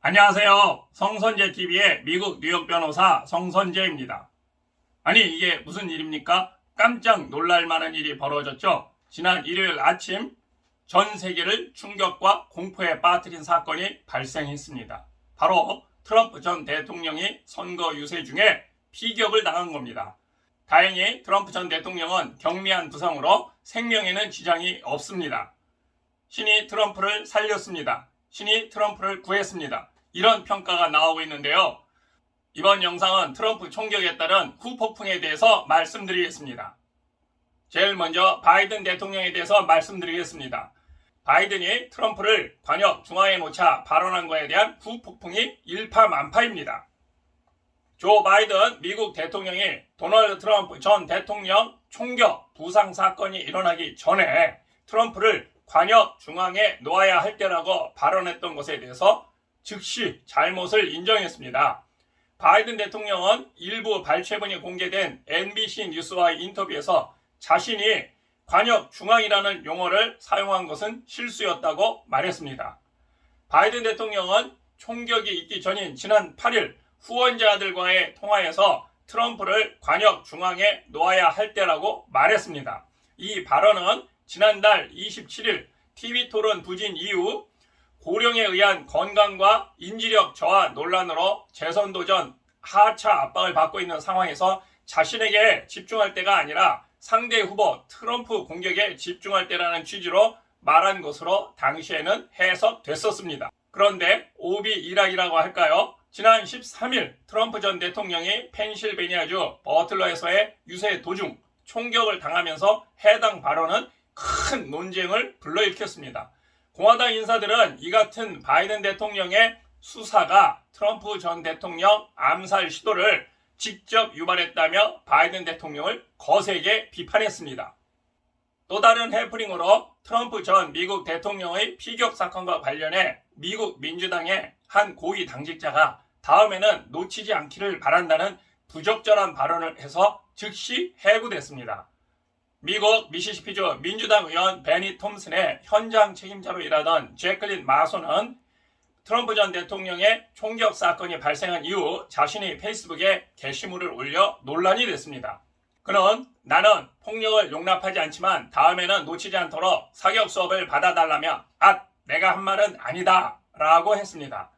안녕하세요. 성선재TV의 미국 뉴욕 변호사 성선재입니다. 아니 이게 무슨 일입니까? 깜짝 놀랄 만한 일이 벌어졌죠. 지난 일요일 아침 전 세계를 충격과 공포에 빠뜨린 사건이 발생했습니다. 바로 트럼프 전 대통령이 선거 유세 중에 피격을 당한 겁니다. 다행히 트럼프 전 대통령은 경미한 부상으로 생명에는 지장이 없습니다. 신이 트럼프를 살렸습니다. 신이 트럼프를 구했습니다. 이런 평가가 나오고 있는데요. 이번 영상은 트럼프 총격에 따른 후폭풍에 대해서 말씀드리겠습니다. 제일 먼저 바이든 대통령에 대해서 말씀드리겠습니다. 바이든이 트럼프를 관역 중앙에 놓자 발언한 것에 대한 후폭풍이 일파만파입니다. 조 바이든 미국 대통령이 도널드 트럼프 전 대통령 총격 부상 사건이 일어나기 전에 트럼프를 관역 중앙에 놓아야 할 때라고 발언했던 것에 대해서 즉시 잘못을 인정했습니다. 바이든 대통령은 일부 발췌본이 공개된 NBC 뉴스와의 인터뷰에서 자신이 관역 중앙이라는 용어를 사용한 것은 실수였다고 말했습니다. 바이든 대통령은 총격이 있기 전인 지난 8일 후원자들과의 통화에서 트럼프를 관역 중앙에 놓아야 할 때라고 말했습니다. 이 발언은 지난달 27일 TV토론 부진 이후 고령에 의한 건강과 인지력 저하 논란으로 재선 도전 하차 압박을 받고 있는 상황에서 자신에게 집중할 때가 아니라 상대 후보 트럼프 공격에 집중할 때라는 취지로 말한 것으로 당시에는 해석됐었습니다. 그런데 오비 일학이라고 할까요? 지난 13일 트럼프 전 대통령이 펜실베니아주 버틀러에서의 유세 도중 총격을 당하면서 해당 발언은 큰 논쟁을 불러일으켰습니다. 공화당 인사들은 이 같은 바이든 대통령의 수사가 트럼프 전 대통령 암살 시도를 직접 유발했다며 바이든 대통령을 거세게 비판했습니다. 또 다른 해프닝으로 트럼프 전 미국 대통령의 피격 사건과 관련해 미국 민주당의 한 고위 당직자가 다음에는 놓치지 않기를 바란다는 부적절한 발언을 해서 즉시 해고됐습니다. 미국 미시시피주 민주당 의원 베니 톰슨의 현장 책임자로 일하던 제클린 마소는 트럼프 전 대통령의 총격 사건이 발생한 이후 자신의 페이스북에 게시물을 올려 논란이 됐습니다. 그는 나는 폭력을 용납하지 않지만 다음에는 놓치지 않도록 사격 수업을 받아달라며 내가 한 말은 아니다 라고 했습니다.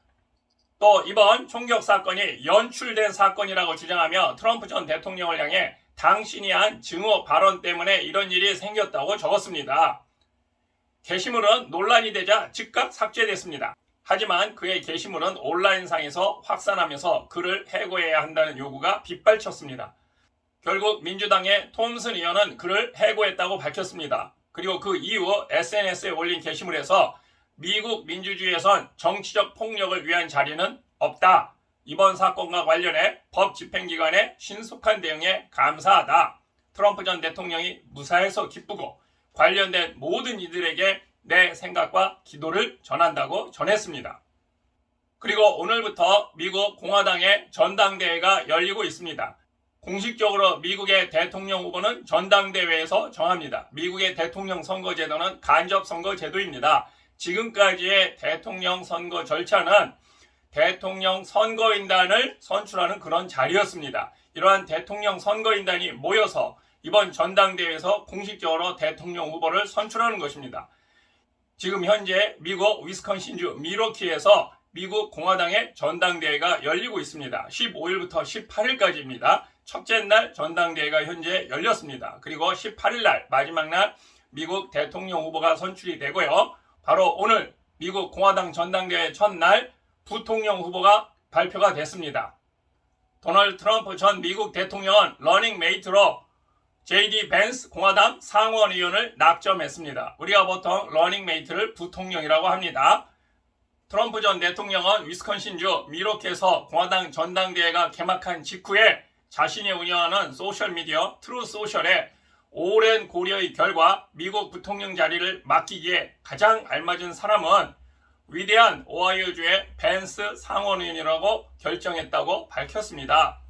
또 이번 총격 사건이 연출된 사건이라고 주장하며 트럼프 전 대통령을 향해 당신이 한 증오 발언 때문에 이런 일이 생겼다고 적었습니다. 게시물은 논란이 되자 즉각 삭제됐습니다. 하지만 그의 게시물은 온라인상에서 확산하면서 그를 해고해야 한다는 요구가 빗발쳤습니다. 결국 민주당의 톰슨 의원은 그를 해고했다고 밝혔습니다. 그리고 그 이후 SNS에 올린 게시물에서 미국 민주주의에선 정치적 폭력을 위한 자리는 없다. 이번 사건과 관련해 법 집행기관의 신속한 대응에 감사하다. 트럼프 전 대통령이 무사해서 기쁘고 관련된 모든 이들에게 내 생각과 기도를 전한다고 전했습니다. 그리고 오늘부터 미국 공화당의 전당대회가 열리고 있습니다. 공식적으로 미국의 대통령 후보는 전당대회에서 정합니다. 미국의 대통령 선거 제도는 간접 선거 제도입니다. 지금까지의 대통령 선거 절차는 대통령 선거인단을 선출하는 그런 자리였습니다. 이러한 대통령 선거인단이 모여서 이번 전당대회에서 공식적으로 대통령 후보를 선출하는 것입니다. 지금 현재 미국 위스콘신주 밀워키에서 미국 공화당의 전당대회가 열리고 있습니다. 15일부터 18일까지입니다. 첫째 날 전당대회가 현재 열렸습니다. 그리고 18일 날 마지막 날 미국 대통령 후보가 선출이 되고요. 바로 오늘 미국 공화당 전당대회 첫날 부통령 후보가 발표가 됐습니다. 도널드 트럼프 전 미국 대통령은 러닝메이트로 JD 벤스 공화당 상원의원을 낙점했습니다. 우리가 보통 러닝메이트를 부통령이라고 합니다. 트럼프 전 대통령은 위스콘신주 밀워키에서 공화당 전당대회가 개막한 직후에 자신이 운영하는 소셜미디어 트루소셜에 오랜 고려의 결과 미국 부통령 자리를 맡기기에 가장 알맞은 사람은 위대한 오하이오주의 벤스 상원의원이라고 결정했다고 밝혔습니다.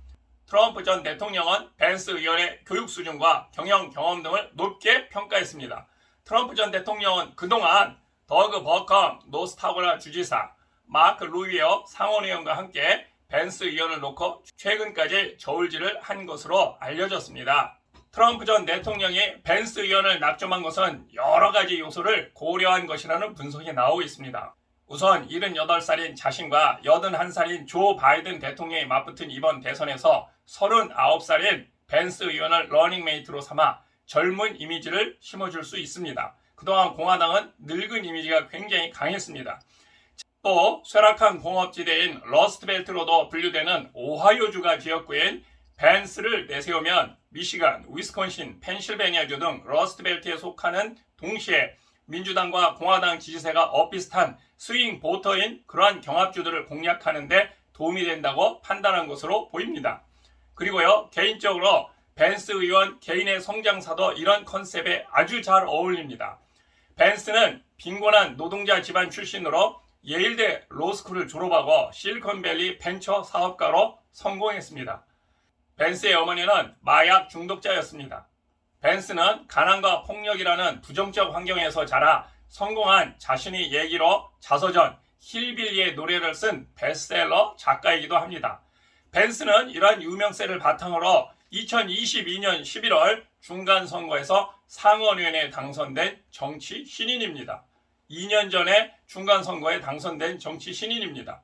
트럼프 전 대통령은 벤스 의원의 교육 수준과 경영 경험 등을 높게 평가했습니다. 트럼프 전 대통령은 그동안 더그 버컴 노스타고라 주지사, 마크 루비어 상원의원과 함께 벤스 의원을 놓고 최근까지 저울질을 한 것으로 알려졌습니다. 트럼프 전 대통령이 벤스 의원을 낙점한 것은 여러 가지 요소를 고려한 것이라는 분석이 나오고 있습니다. 우선 78살인 자신과 81살인 조 바이든 대통령이 맞붙은 이번 대선에서 39살인 벤스 의원을 러닝메이트로 삼아 젊은 이미지를 심어줄 수 있습니다. 그동안 공화당은 늙은 이미지가 굉장히 강했습니다. 또 쇠락한 공업지대인 러스트벨트로도 분류되는 오하이오주가 지역구인 벤스를 내세우면 미시간, 위스콘신, 펜실베니아주 등 러스트벨트에 속하는 동시에 민주당과 공화당 지지세가 엇비슷한 스윙 보터인 그러한 경합주들을 공략하는 데 도움이 된다고 판단한 것으로 보입니다. 그리고요, 개인적으로 벤스 의원 개인의 성장사도 이런 컨셉에 아주 잘 어울립니다. 벤스는 빈곤한 노동자 집안 출신으로 예일대 로스쿨을 졸업하고 실리콘밸리 벤처 사업가로 성공했습니다. 벤스의 어머니는 마약 중독자였습니다. 벤스는 가난과 폭력이라는 부정적 환경에서 자라 성공한 자신의 얘기로 자서전 힐빌리의 노래를 쓴 베스트셀러 작가이기도 합니다. 벤스는 이러한 유명세를 바탕으로 2022년 11월 중간선거에서 상원의원에 당선된 정치 신인입니다. 2년 전에 중간선거에 당선된 정치 신인입니다.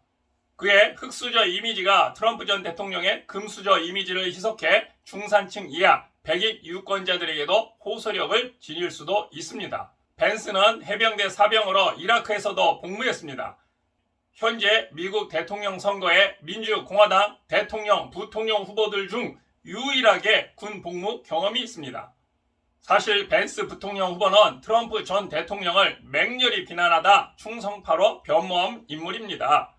그의 흑수저 이미지가 트럼프 전 대통령의 금수저 이미지를 희석해 중산층 이하 백인 유권자들에게도 호소력을 지닐 수도 있습니다. 벤스는 해병대 사병으로 이라크에서도 복무했습니다. 현재 미국 대통령 선거에 민주공화당 대통령, 부통령 후보들 중 유일하게 군 복무 경험이 있습니다. 사실 벤스 부통령 후보는 트럼프 전 대통령을 맹렬히 비난하다 충성파로 변모한 인물입니다.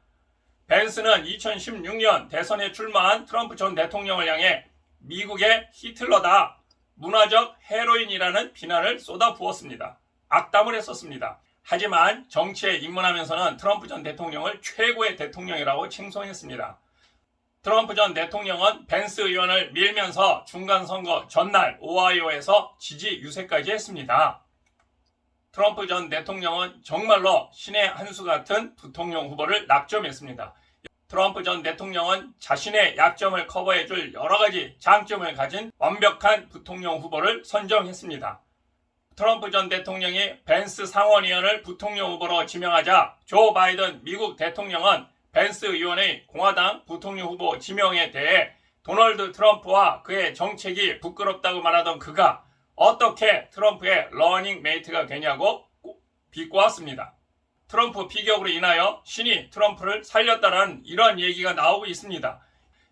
벤스는 2016년 대선에 출마한 트럼프 전 대통령을 향해 미국의 히틀러다, 문화적 헤로인이라는 비난을 쏟아부었습니다. 악담을 했었습니다. 하지만 정치에 입문하면서는 트럼프 전 대통령을 최고의 대통령이라고 칭송했습니다. 트럼프 전 대통령은 벤스 의원을 밀면서 중간선거 전날 오하이오에서 지지 유세까지 했습니다. 트럼프 전 대통령은 정말로 신의 한 수 같은 부통령 후보를 낙점했습니다. 트럼프 전 대통령은 자신의 약점을 커버해줄 여러 가지 장점을 가진 완벽한 부통령 후보를 선정했습니다. 트럼프 전 대통령이 벤스 상원의원을 부통령 후보로 지명하자 조 바이든 미국 대통령은 벤스 의원의 공화당 부통령 후보 지명에 대해 도널드 트럼프와 그의 정책이 부끄럽다고 말하던 그가 어떻게 트럼프의 러닝메이트가 되냐고 비꼬았습니다. 트럼프 피격으로 인하여 신이 트럼프를 살렸다는 이러한 얘기가 나오고 있습니다.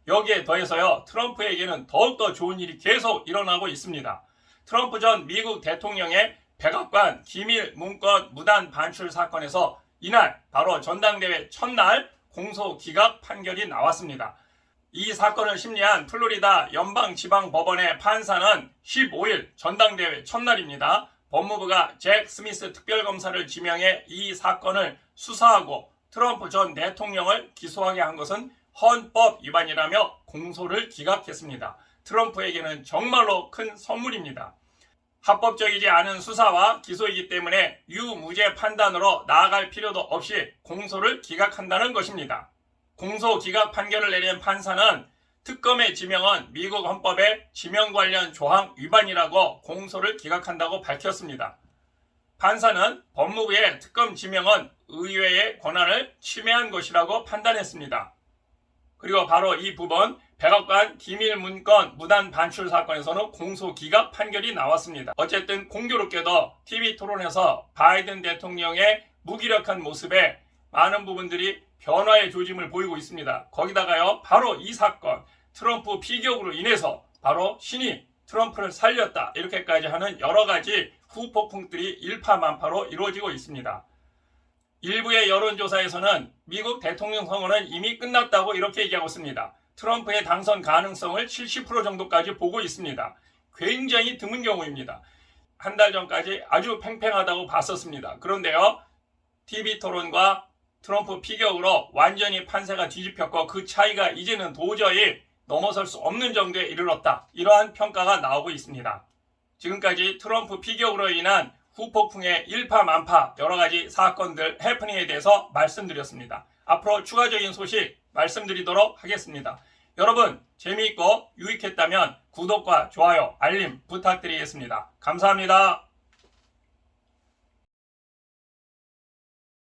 여기에 더해서요, 트럼프에게는 더욱더 좋은 일이 계속 일어나고 있습니다. 트럼프 전 미국 대통령의 백악관 기밀 문건 무단 반출 사건에서 이날 바로 전당대회 첫날 공소 기각 판결이 나왔습니다. 이 사건을 심리한 플로리다 연방지방법원의 판사는 15일 전당대회 첫날입니다. 법무부가 잭 스미스 특별검사를 지명해 이 사건을 수사하고 트럼프 전 대통령을 기소하게 한 것은 헌법 위반이라며 공소를 기각했습니다. 트럼프에게는 정말로 큰 선물입니다. 합법적이지 않은 수사와 기소이기 때문에 유무죄 판단으로 나아갈 필요도 없이 공소를 기각한다는 것입니다. 공소 기각 판결을 내린 판사는 특검의 지명은 미국 헌법의 지명 관련 조항 위반이라고 공소를 기각한다고 밝혔습니다. 판사는 법무부의 특검 지명은 의회의 권한을 침해한 것이라고 판단했습니다. 그리고 바로 이 부분 백악관 기밀 문건 무단 반출 사건에서는 공소 기각 판결이 나왔습니다. 어쨌든 공교롭게도 TV 토론에서 바이든 대통령의 무기력한 모습에 많은 부분들이 변화의 조짐을 보이고 있습니다. 거기다가요, 바로 이 사건 트럼프 피격으로 인해서 바로 신이 트럼프를 살렸다 이렇게까지 하는 여러 가지 후폭풍들이 일파만파로 이루어지고 있습니다. 일부의 여론조사에서는 미국 대통령 선거는 이미 끝났다고 이렇게 얘기하고 있습니다. 트럼프의 당선 가능성을 70% 정도까지 보고 있습니다. 굉장히 드문 경우입니다. 한 달 전까지 아주 팽팽하다고 봤었습니다. 그런데요, TV 토론과 트럼프 피격으로 완전히 판세가 뒤집혔고 그 차이가 이제는 도저히 넘어설 수 없는 정도에 이르렀다. 이러한 평가가 나오고 있습니다. 지금까지 트럼프 피격으로 인한 후폭풍의 일파만파 여러 가지 사건들, 해프닝에 대해서 말씀드렸습니다. 앞으로 추가적인 소식 말씀드리도록 하겠습니다. 여러분 재미있고 유익했다면 구독과 좋아요, 알림 부탁드리겠습니다. 감사합니다.